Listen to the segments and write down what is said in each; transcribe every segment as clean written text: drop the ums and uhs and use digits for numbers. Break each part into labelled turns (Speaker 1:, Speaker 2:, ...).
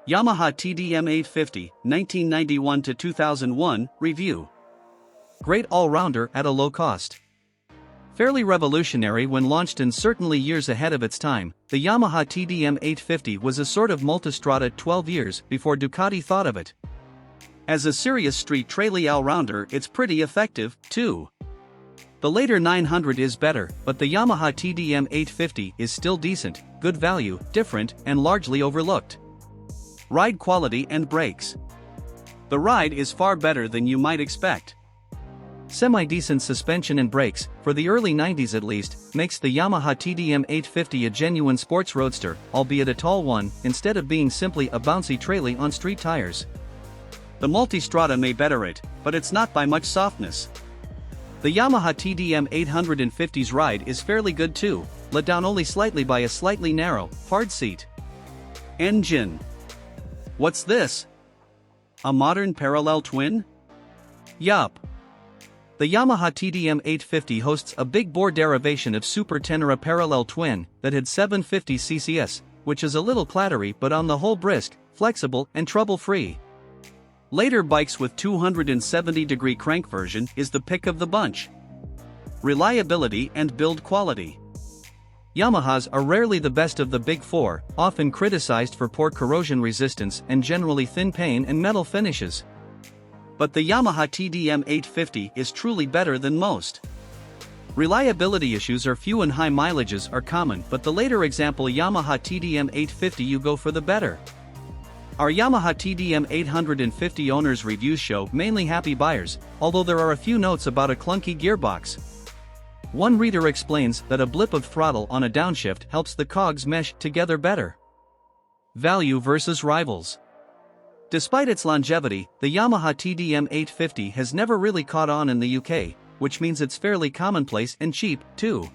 Speaker 1: YAMAHA TDM850, 1991 to 2001, review. Great all-rounder at a low cost. Fairly revolutionary when launched and certainly years ahead of its time, the Yamaha TDM850 was a sort of multistrada 12 years before Ducati thought of it. As a serious street traily all-rounder, it's pretty effective, too. The later 900 is better, but the Yamaha TDM850 is still decent, good value, different, and largely overlooked. Ride quality and brakes. The ride is far better than you might expect. Semi-decent suspension and brakes, for the early 90s at least, makes the Yamaha TDM850 a genuine sports roadster, albeit a tall one, instead of being simply a bouncy traily on street tires. The multistrada may better it, but it's not by much softness. The Yamaha TDM850's ride is fairly good too, let down only slightly by a slightly narrow, hard seat. Engine. What's this? A modern parallel twin? Yup. The Yamaha TDM850 hosts a big bore derivation of Super Tenere parallel twin that had 750 ccs, which is a little clattery but on the whole brisk, flexible, and trouble-free. Later bikes with 270-degree crank version is the pick of the bunch. Reliability and build quality. Yamahas are rarely the best of the big four, often criticized for poor corrosion resistance and generally thin paint and metal finishes. But the Yamaha TDM850 is truly better than most. Reliability issues are few and high mileages are common, but the later example Yamaha TDM850 you go for the better. Our Yamaha TDM850 owners reviews show mainly happy buyers, although there are a few notes about a clunky gearbox. One reader explains that a blip of throttle on a downshift helps the cogs mesh together better. Value versus rivals. Despite its longevity, the Yamaha TDM850 has never really caught on in the UK, which means it's fairly commonplace and cheap, too.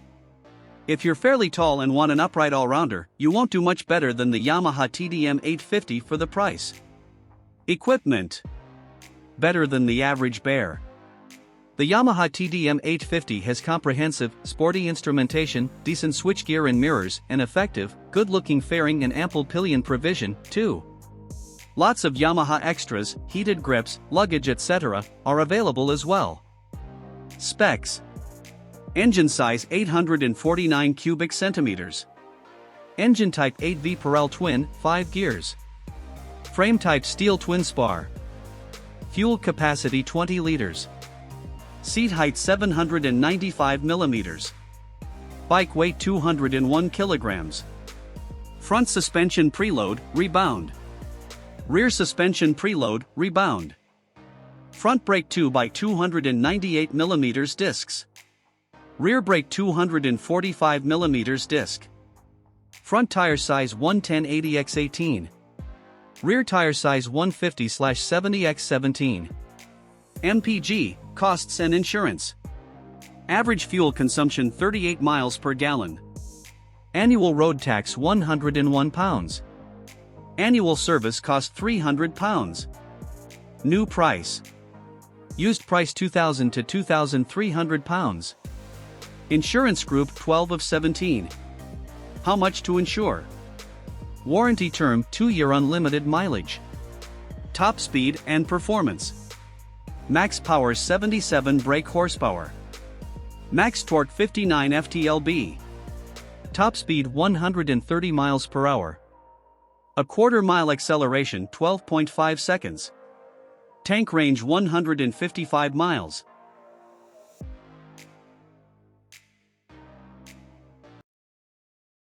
Speaker 1: If you're fairly tall and want an upright all-rounder, you won't do much better than the Yamaha TDM850 for the price. Equipment. Better than the average bear. The Yamaha TDM850 has comprehensive, sporty instrumentation, decent switchgear and mirrors, and effective, good-looking fairing and ample pillion provision, too. Lots of Yamaha extras, heated grips, luggage etc., are available as well. Specs. Engine size 849 cubic centimeters. Engine type 8V paralle twin, 5 gears. Frame type steel twin spar. Fuel capacity 20 liters. Seat height 795 millimeters. Bike weight 201 kilograms. Front suspension preload, rebound. Rear suspension preload, rebound. Front brake 2x298 mm discs. Rear brake 245 mm disc. Front tire size 110/80x18. Rear tire size 150/70x17. Mpg Costs and Insurance. Average fuel consumption 38 miles per gallon. Annual road tax £101. Annual service cost £300. New price. Used price £2,000 to £2,300. Insurance group 12 of 17. How much to insure? Warranty term 2-year unlimited mileage. Top speed and performance. Max power 77 brake horsepower. Max torque 59 ft-lb. Top speed 130 miles per hour. A quarter-mile acceleration 12.5 seconds. Tank range 155 miles.